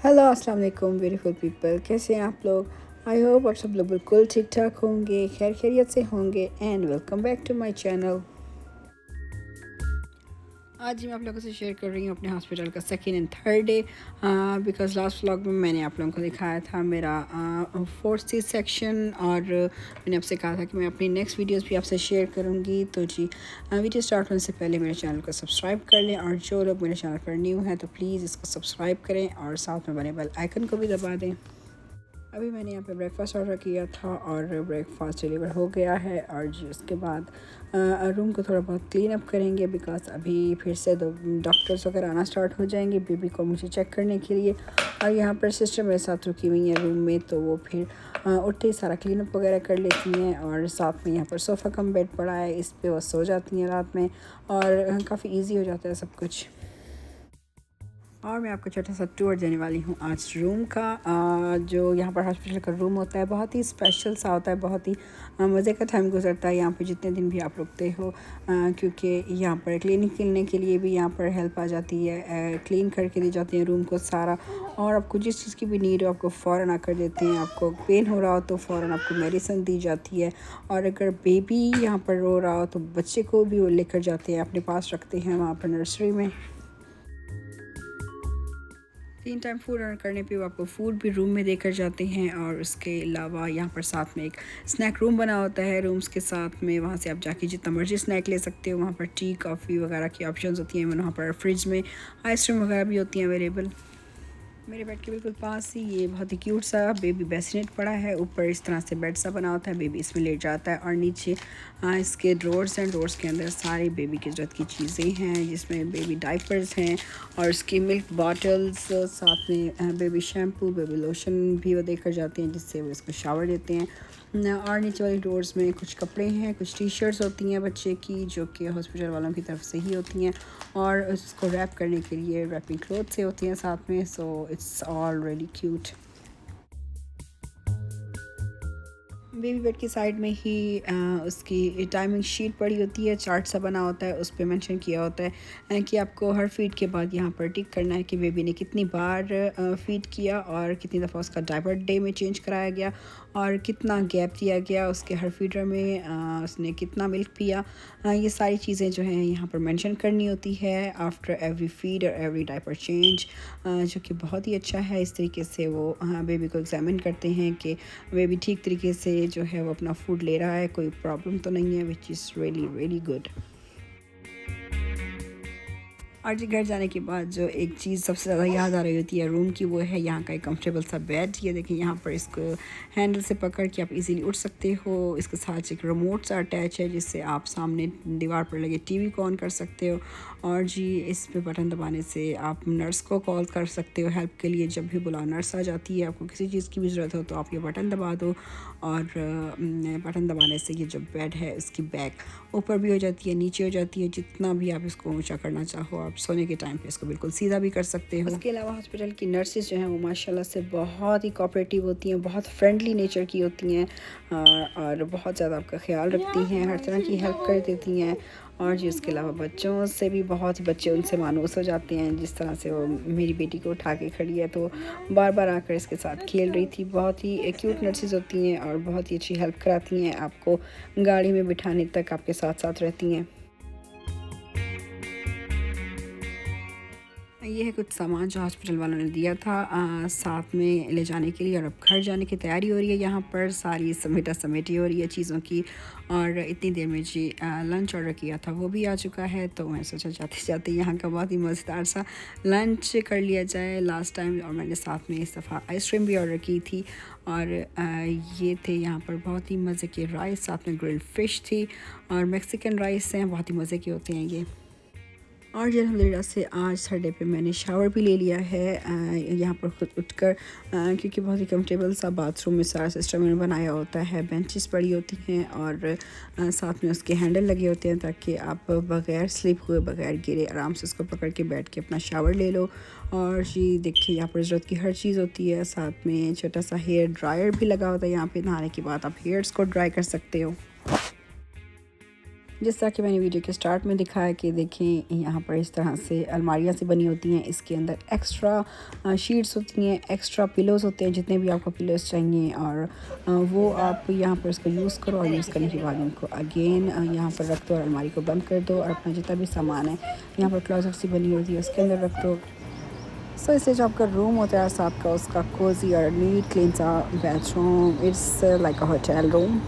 Hello अस्सलाम वालेकुम beautiful people, कैसे हैं आप लोग। आई होप आप सब लोग बिल्कुल ठीक ठाक होंगे, खैर खैरियत से होंगे। And welcome back to my channel. आज मैं आप लोगों से शेयर कर रही हूँ अपने हॉस्पिटल का second and third day, because last vlog में मैंने आप लोगों को दिखाया था मेरा फोर्थ सी सेक्शन, और मैंने आपसे कहा था कि मैं अपनी नेक्स्ट वीडियोस भी आपसे शेयर करूँगी। तो जी, वीडियो स्टार्ट होने से पहले मेरे चैनल को सब्सक्राइब कर लें, और जो लोग मेरे चैनल पर न्यू हैं तो प्लीज़ इसको सब्सक्राइब करें और साथ में बने बेल आइकन को भी दबा दें। अभी मैंने यहाँ पे ब्रेकफ़ास्ट ऑर्डर किया था और ब्रेकफ़ास्ट डिलीवर हो गया है। और जी उसके बाद रूम को थोड़ा बहुत क्लीन अप करेंगे, बिकॉज़ अभी फिर से डॉक्टर्स वगैरह आना स्टार्ट हो जाएंगे बेबी को मुझे चेक करने के लिए। और यहाँ पर सिस्टर मेरे साथ रुकी हुई है रूम में, तो वो फिर उठते ही सारा क्लीन अप वगैरह कर लेती हैं। और साथ में यहाँ पर सोफ़ा कम बेड पड़ा है, इस पर वो सो जाती हैं रात में, और काफ़ी ईजी हो जाता है सब कुछ। और मैं आपको छोटा सा टूर देने वाली हूँ आज रूम का। जो यहाँ पर हॉस्पिटल का रूम होता है बहुत ही स्पेशल सा होता है, बहुत ही मज़े का टाइम गुजरता है यहाँ पे जितने दिन भी आप रुकते हो, क्योंकि यहाँ पर क्लीनिक खेलने के लिए भी यहाँ पर हेल्प आ जाती है, क्लीन करके दी जाती है रूम को सारा। और आपको जिस चीज़ की भी नीड हो आपको फ़ौरन आकर देते हैं। आपको पेन हो रहा हो तो फ़ौरन आपको मेडिसिन दी जाती है। और अगर बेबी यहाँ पर रो रहा हो तो बच्चे को भी वो लेकर जाते हैं, अपने पास रखते हैं वहाँ पर नर्सरी में। 3 टाइम फूड ऑर्डर करने पे वो आपको फूड भी रूम में देकर जाते हैं। और उसके अलावा यहाँ पर साथ में एक स्नैक रूम बना होता है रूम्स के साथ में, वहाँ से आप जाके जितना मर्जी स्नैक ले सकते हो। वहाँ पर टी कॉफ़ी वगैरह की ऑप्शंस होती हैं, वहाँ पर फ्रिज में आइसक्रीम वगैरह भी होती हैं अवेलेबल। मेरे बेड के बिल्कुल पास ही ये बहुत ही क्यूट सा बेबी बेसिनेट पड़ा है। ऊपर इस तरह से बेड सा बना होता है, बेबी इसमें लेट जाता है। और नीचे इसके ड्रॉर्स हैं, ड्रॉर्स के अंदर सारी बेबी की ज़रूरत की चीज़ें हैं, जिसमें बेबी डाइपर्स हैं और उसकी मिल्क बॉटल्स, साथ में बेबी शैम्पू, बेबी लोशन भी वो देकर जाते हैं, जिससे वो इसको शावर देते हैं। और नीचे वाली डोर्स में कुछ कपड़े हैं, कुछ टी शर्ट्स होती हैं बच्चे की, जो कि हॉस्पिटल वालों की तरफ से ही होती हैं, और उसको रैप करने के लिए रैपिंग क्लॉथ से होती हैं साथ में। So it's all really cute. Baby bed की साइड में ही उसकी टाइमिंग शीट पड़ी होती है, चार्ट सा बना होता है, उस पर मेंशन किया होता है कि आपको हर फीड के बाद यहाँ पर टिक करना है कि बेबी ने कितनी बार फीड किया, और कितनी दफ़ा उसका डायपर डे में चेंज कराया गया, और कितना गैप दिया गया उसके हर फीडर में, उसने कितना मिल्क पिया। ये सारी चीज़ें जो हैं यहाँ पर मेंशन करनी होती है आफ्टर एवरी फीड और एवरी डायपर चेंज, जो कि बहुत ही अच्छा है। इस तरीके से वो बेबी को एग्जामिन करते हैं कि बेबी ठीक तरीके से जो है वो अपना फूड ले रहा है, कोई प्रॉब्लम तो नहीं है, which is really really good. और जी घर जाने के बाद जो एक चीज़ सबसे ज़्यादा याद आ रही होती है रूम की, वो है यहाँ का एक कम्फर्टेबल सा बेड। ये देखिए यहाँ पर इसको हैंडल से पकड़ के आप इजीली उठ सकते हो। इसके साथ एक रिमोट सा अटैच है, जिससे आप सामने दीवार पर लगे टीवी को ऑन कर सकते हो। और जी इस पे बटन दबाने से आप नर्स को कॉल कर सकते हो हेल्प के लिए। जब भी बुला नर्स आ जाती है, आपको किसी चीज़ की भी ज़रूरत हो तो आप ये बटन दबा दो, और बटन दबाने से ये जो बेड है इसकी बैक ऊपर भी हो जाती है, नीचे हो जाती है। जितना भी आप इसको ऊंचा करना चाहो, आप सोने के टाइम पे इसको बिल्कुल सीधा भी कर सकते हो। इसके अलावा हॉस्पिटल की नर्सेज जो हैं वो माशाल्लाह से बहुत ही कोऑपरेटिव होती हैं, बहुत फ्रेंडली नेचर की होती हैं, और बहुत ज़्यादा आपका ख्याल रखती हैं, हर तरह की हेल्प कर देती हैं। और जी उसके अलावा बच्चों से भी बहुत ही बच्चे उनसे मानूस हो जाते हैं। जिस तरह से वो मेरी बेटी को उठा के खड़ी है तो बार बार आकर इसके साथ खेल रही थी। बहुत ही क्यूट नर्सेज होती हैं और बहुत ही अच्छी हेल्प कराती हैं, आपको गाड़ी में बिठाने तक आपके साथ साथ रहती हैं। ये है कुछ सामान जो हॉस्पिटल वालों ने दिया था साथ में ले जाने के लिए, और अब घर जाने की तैयारी हो रही है। यहाँ पर सारी समेटा समेटी हो रही है चीज़ों की। और इतनी देर में जी लंच ऑर्डर किया था वो भी आ चुका है, तो मैं सोचा जाते जाते यहाँ का बहुत ही मज़ेदार सा लंच कर लिया जाए लास्ट टाइम। और मैंने साथ में इस दफ़ा आइसक्रीम भी ऑर्डर की थी। और ये थे यहाँ पर बहुत ही मज़े के राइस, साथ में ग्रिल्ड फ़िश थी, और मैक्सिकन राइस हैं, बहुत ही मज़े के होते हैं ये। और जी अल्हम्दुलिल्लाह से आज संडे पे मैंने शावर भी ले लिया है यहाँ पर खुद उठकर, क्योंकि बहुत ही कंफर्टेबल सा बाथरूम में सारा सिस्टम मैंने बनाया होता है। बेंचेस पड़ी होती हैं, और साथ में उसके हैंडल लगे होते हैं, ताकि आप बग़ैर स्लिप हुए, बग़ैर गिरे आराम से उसको पकड़ के बैठ के अपना शावर ले लो। और जी देखिए यहाँ पर ज़रूरत की हर चीज़ होती है। साथ में छोटा सा हेयर ड्रायर भी लगा होता है यहाँ पर, नहाने के बाद आप हेयर्स को ड्राई कर सकते हो। जिस तरह कि मैंने वीडियो के स्टार्ट में दिखाया कि देखें यहाँ पर इस तरह से अलमारियाँ सी बनी होती हैं। इसके अंदर एक्स्ट्रा शीट्स होती हैं, एक्स्ट्रा पिलोज़ होते हैं, जितने भी आपको पिलोज़ चाहिए, और वो आप यहाँ पर इसको यूज़ करो और यूज़ करने के बाद उनको अगेन यहाँ पर रख दो और अलमारी को बंद कर दो और अपना जितना भी सामान है यहाँ पर क्लोजेट सी बनी होती है उसके अंदर रख दो। सो इससे जो आपका रूम होता है साथ का उसका कोजी और नीट क्लीन सा bedroom, it's like a hotel room.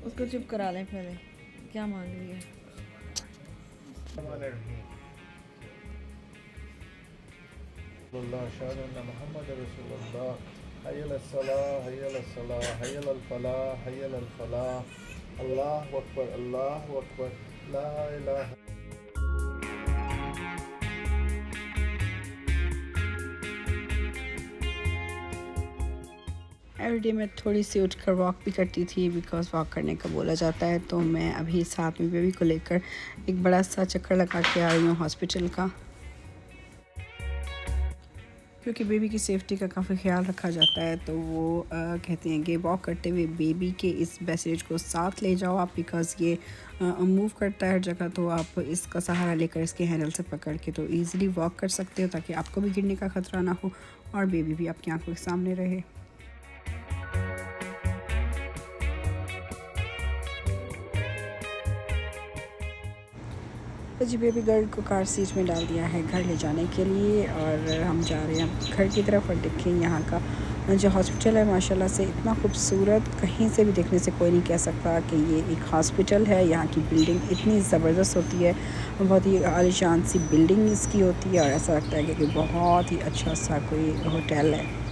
उसको चुप करा लें पहले, क्या मांग रही है? एवरीडे मैं थोड़ी सी उठकर वॉक भी करती थी, बिकॉज़ वॉक करने का बोला जाता है। तो मैं अभी साथ में बेबी को लेकर एक बड़ा सा चक्कर लगा के आ रही हूँ हॉस्पिटल का, क्योंकि बेबी की सेफ्टी का काफ़ी ख्याल रखा जाता है। तो वो कहते हैं कि वॉक करते हुए बेबी के इस बैसेज को साथ ले जाओ आप, बिकॉज़ ये मूव करता है हर जगह। तो आप इसका सहारा लेकर इसके हैंडल से पकड़ के तो ईज़िली वॉक कर सकते हो, ताकि आपको भी गिरने का ख़तरा ना हो और बेबी भी आपकी आंखों के सामने रहे। तो जी बेबी गर्ल को कार सीट में डाल दिया है घर ले जाने के लिए, और हम जा रहे हैं घर की तरफ। और देखें यहाँ का जो हॉस्पिटल है माशाल्लाह से इतना खूबसूरत, कहीं से भी देखने से कोई नहीं कह सकता कि ये एक हॉस्पिटल है। यहाँ की बिल्डिंग इतनी ज़बरदस्त होती है, बहुत ही आलीशान सी बिल्डिंग इसकी होती है, और ऐसा लगता है कि बहुत ही अच्छा सा कोई होटल है।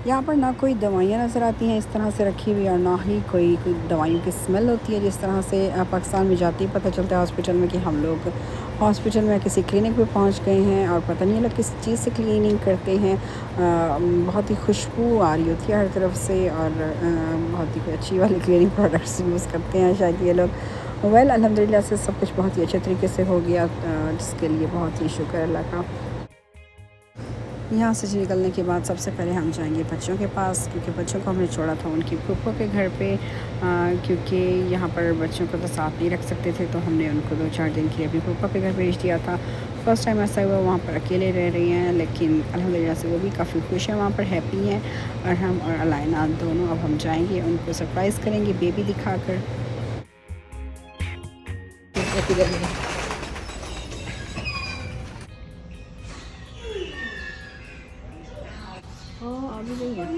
यहाँ पर ना कोई दवाइयाँ नज़र आती हैं इस तरह से रखी हुई, और ना ही कोई दवाइयों की स्मेल होती है जिस तरह से पाकिस्तान में जाते ही पता चलता है हॉस्पिटल में कि हम लोग हॉस्पिटल में किसी क्लिनिक पे पहुँच गए हैं, और पता नहीं लोग किस चीज़ से क्लीनिंग करते हैं। बहुत ही खुशबू आ रही होती है हर तरफ से, और बहुत ही अच्छी वाली क्लीनिंग प्रोडक्ट्स यूज़ करते हैं शायद ये लोग। वेल अल्हम्दुलिल्लाह से सब कुछ बहुत ही अच्छे तरीके से हो गया, जिसके लिए बहुत ही शुक्र अल्लाह का। यहाँ से निकलने के बाद सबसे पहले हम जाएंगे बच्चों के पास, क्योंकि बच्चों को हमने छोड़ा था उनकी फूफो के घर पे, क्योंकि यहाँ पर बच्चों को तो साथ नहीं रख सकते थे, तो हमने उनको 2-4 दिन के लिए अपनी फूफा के घर भेज दिया था। फ़र्स्ट टाइम ऐसा हुआ, वहाँ पर अकेले रह रही हैं, लेकिन अल्हम्दुलिल्लाह से वो भी काफ़ी खुश हैं, वहाँ पर हैप्पी हैं। और हम और अलाइना दोनों अब हम जाएँगे, उनको सरप्राइज़ करेंगे बेबी दिखा कर। अभी नहीं है।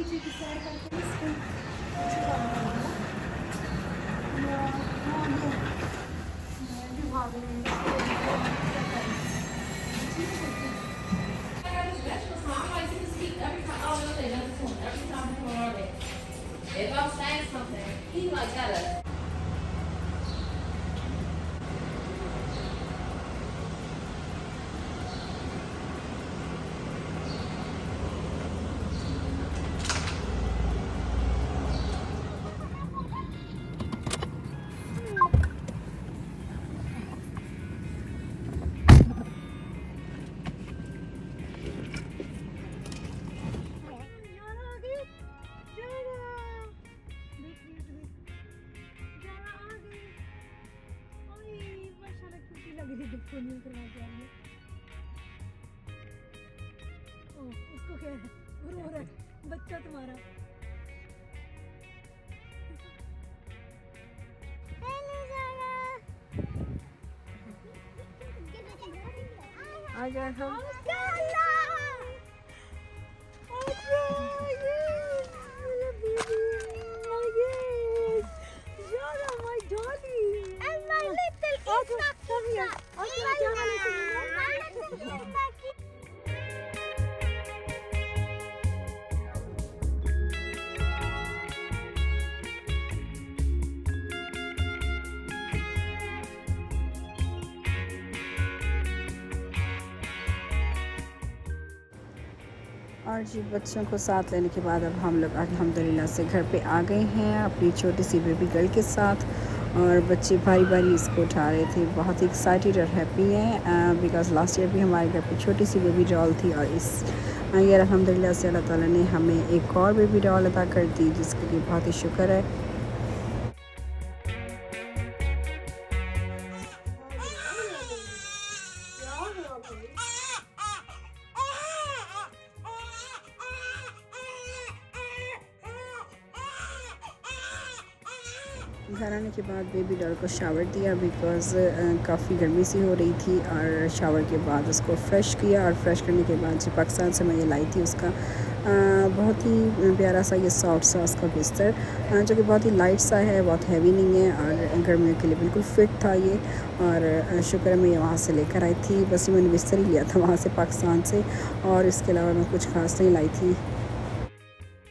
उसको क्या है, रो रहा है बच्चा तुम्हारा। आ जा हम और जी बच्चों को साथ लेने के बाद अब हम लोग अल्हम्दुलिल्लाह से घर पे आ गए हैं अपनी छोटी सी बेबी गर्ल के साथ। और बच्चे बारी बारी इसको उठा रहे थे, बहुत ही एक्साइटेड और हैप्पी हैं बिकॉज़ लास्ट ईयर भी हमारे घर पे छोटी सी बेबी डॉल थी और इस ईयर अल्हम्दुलिल्लाह से अल्लाह ताला ने हमें एक और बेबी डॉल अता कर दी, जिसके लिए बहुत ही शुक्र है। घर आने के बाद बेबी डॉल को शावर दिया बिकॉज़ काफ़ी गर्मी सी हो रही थी, और शावर के बाद उसको फ़्रेश किया। और फ्रेश करने के बाद जो पाकिस्तान से मैं ये लाई थी उसका बहुत ही प्यारा सा ये सॉफ्ट सा उसका बिस्तर, जो कि बहुत ही लाइट सा है, बहुत हैवी नहीं है और गर्मियों के लिए बिल्कुल फ़िट था ये। और शुक्र है मैं ये वहाँ से लेकर आई थी, बस ये मैंने बिस्तर ही लिया था वहाँ से पाकिस्तान से, और इसके अलावा मैं कुछ ख़ास नहीं लाई थी।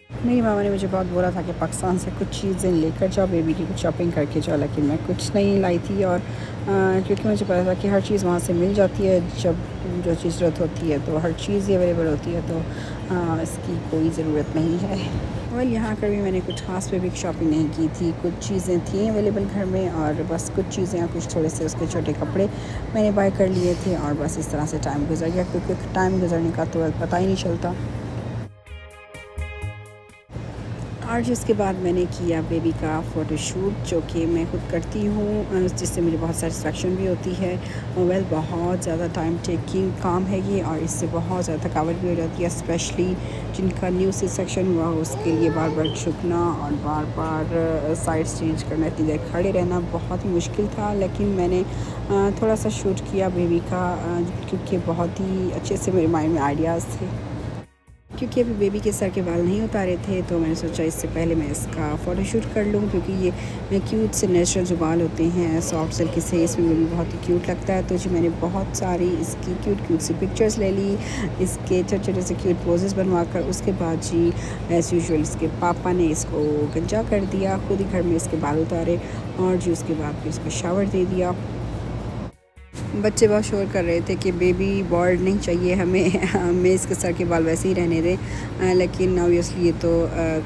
मेरी मामा ने मुझे बहुत बोला था कि पाकिस्तान से कुछ चीज़ें लेकर जाओ, बेबी की कुछ शॉपिंग करके जाओ, लेकिन मैं कुछ नहीं लाई थी। और क्योंकि मुझे पता था कि हर चीज़ वहाँ से मिल जाती है, जब जो चीज़ ज़रूरत होती है तो हर चीज़ ही अवेलेबल होती है, तो इसकी कोई ज़रूरत नहीं है। और यहाँ कर भी मैंने कुछ ख़ास बेबी की शॉपिंग नहीं की थी, कुछ चीज़ें थी अवेलेबल घर में, और बस कुछ चीज़ें या कुछ थोड़े से उसके छोटे कपड़े मैंने बाय कर लिए थे, और बस इस तरह से टाइम गुजर गया, क्योंकि टाइम गुजरने का तो पता ही नहीं चलता। और जिसके बाद मैंने किया बेबी का फ़ोटोशूट, जो कि मैं खुद करती हूँ, जिससे मुझे बहुत सेटिस्फेक्शन भी होती है। वेल बहुत ज़्यादा टाइम टेकिंग काम है ये, और इससे बहुत ज़्यादा थकावट भी हो जाती है, स्पेशली जिनका न्यू सी सेक्शन हुआ उसके लिए बार बार झुकना और बार बार साइड्स चेंज करना, इतनी देर खड़े रहना बहुत ही मुश्किल था। लेकिन मैंने थोड़ा सा शूट किया बेबी का, क्योंकि बहुत ही अच्छे से मेरे माइंड में आइडियाज़ थे। क्योंकि अभी बेबी के सर के बाल नहीं उतारे थे, तो मैंने सोचा इससे पहले मैं इसका फ़ोटोशूट कर लूँ, क्योंकि ये क्यूट से नेचुरल जो बाल होते हैं सॉफ्ट सिल्की से, इसमें बेबी बहुत ही क्यूट लगता है। तो जी मैंने बहुत सारी इसकी क्यूट सी पिक्चर्स ले ली, इसके छोटे छोटे से क्यूट पोजेस बनवा कर। उसके बाद जी एज़ यूजुअल इसके पापा ने इसको गंजा कर दिया, खुद ही घर में इसके बाल उतारे, और जी उसके बाद फिर इसको शावर दे दिया। बच्चे बहुत शोर कर रहे थे कि बेबी बॉल्ड नहीं चाहिए हमें हमें इसके सर के बाल वैसे ही रहने दें, लेकिन ऑब्वियसली ये तो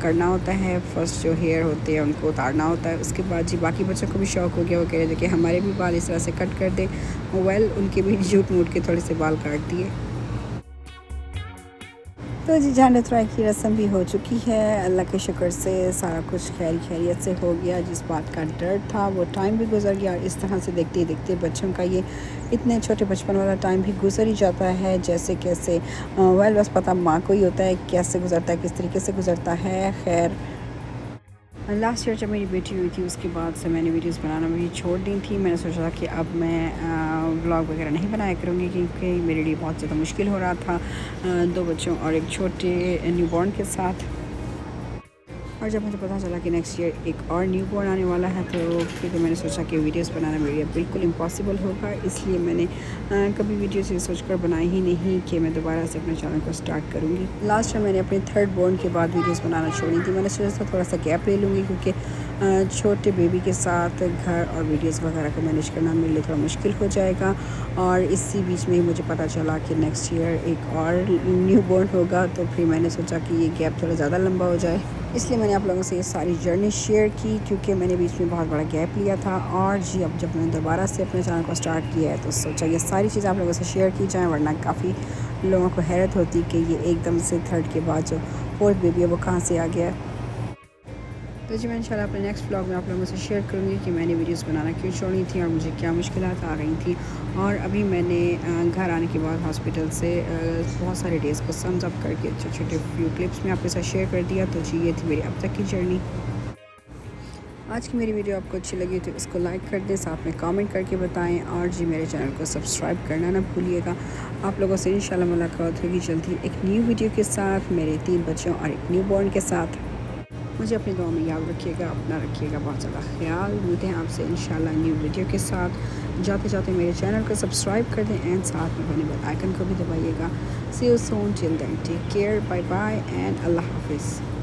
करना होता है। फर्स्ट जो हेयर होते हैं उनको उतारना होता है। उसके बाद जी बाकी बच्चों को भी शौक़ हो गया, वो कह रहे थे कि हमारे भी बाल इस तरह से कट कर दें। वेल उनके भी झूठ मूठ के थोड़े से बाल काट दिए। तो जी जान इतरा की रस्म भी हो चुकी है, अल्लाह के शुक्र से सारा कुछ खैरियत से हो गया। जिस बात का डर था वो टाइम भी गुजर गया, और इस तरह से देखते ही देखते बच्चों का ये इतने छोटे बचपन वाला टाइम भी गुजर ही जाता है जैसे कैसे। वेल बस पता माँ को ही होता है कैसे गुजरता है, किस तरीके से गुजरता है। खैर लास्ट ईयर जब मेरी बेटी हुई थी उसके बाद से मैंने वीडियोस बनाना भी छोड़ दी थी। मैंने सोचा था कि अब मैं व्लॉग वगैरह नहीं बनाया करूँगी, क्योंकि मेरे लिए बहुत ज़्यादा मुश्किल हो रहा था 2 बच्चों और एक छोटे न्यूबॉर्न के साथ। और जब मुझे पता चला कि नेक्स्ट ईयर एक और न्यूबॉर्न आने वाला है, तो क्योंकि मैंने सोचा कि वीडियोस बनाना मेरे लिए बिल्कुल इम्पॉसिबल होगा, इसलिए मैंने कभी वीडियोस ये सोचकर बनाई ही नहीं कि मैं दोबारा से अपने चैनल को स्टार्ट करूँगी। लास्ट में मैंने अपने थर्ड बॉर्न के बाद वीडियोस बनाना छोड़ी थी। मैंने सोचा था थोड़ा सा गैप ले लूँगी, क्योंकि छोटे बेबी के साथ घर और वीडियोस वगैरह को मैनेज करना मेरे लिए थोड़ा मुश्किल हो जाएगा। और इसी बीच में ही मुझे पता चला कि नेक्स्ट ईयर एक और न्यूबॉर्न होगा, तो फिर मैंने सोचा कि ये गैप थोड़ा ज़्यादा लंबा हो जाए, इसलिए मैंने आप लोगों से ये सारी जर्नी शेयर की, क्योंकि मैंने बीच में बहुत बड़ा गैप लिया था। और जी अब जब मैंने दोबारा से अपने चैनल को स्टार्ट किया है, तो सोचा ये सारी चीज़ें आप लोगों से शेयर की जाएँ, वरना काफ़ी लोगों को हैरत होती कि ये एकदम से थर्ड के बाद जो फोर्थ बेबी है वो कहाँ से आ गया। तो जी मैं इंशाल्लाह अपने नेक्स्ट व्लॉग में आप लोगों से शेयर करूँगी कि मैंने वीडियोस बनाना क्यों छोड़ी थी और मुझे क्या मुश्किलात आ रही थी। और अभी मैंने घर आने के बाद हॉस्पिटल से बहुत सारे डेज़ को सम्स अप करके छोटे छोटे फ्यू क्लिप्स में आपके साथ शेयर कर दिया। तो जी ये थी मेरी अब तक की जर्नी। आज की मेरी वीडियो आपको अच्छी लगी तो इसको लाइक कर दें, साथ में कमेंट करके बताएं, और जी मेरे चैनल को सब्सक्राइब करना ना भूलिएगा। आप लोगों से इंशाल्लाह मुलाकात होगी जल्दी एक न्यू वीडियो के साथ, मेरे 3 बच्चों और एक न्यूबॉर्न के साथ। मुझे अपनी दुआ में याद रखिएगा, अपना रखिएगा बहुत ज़्यादा ख्याल। मिलते हैं आपसे इंशाल्लाह न्यू वीडियो के साथ। जाते जाते मेरे चैनल को सब्सक्राइब कर दें एंड साथ में बने बेल आइकन को भी दबाइएगा। See you soon, till then take care, bye bye and अल्लाह हाफिज़।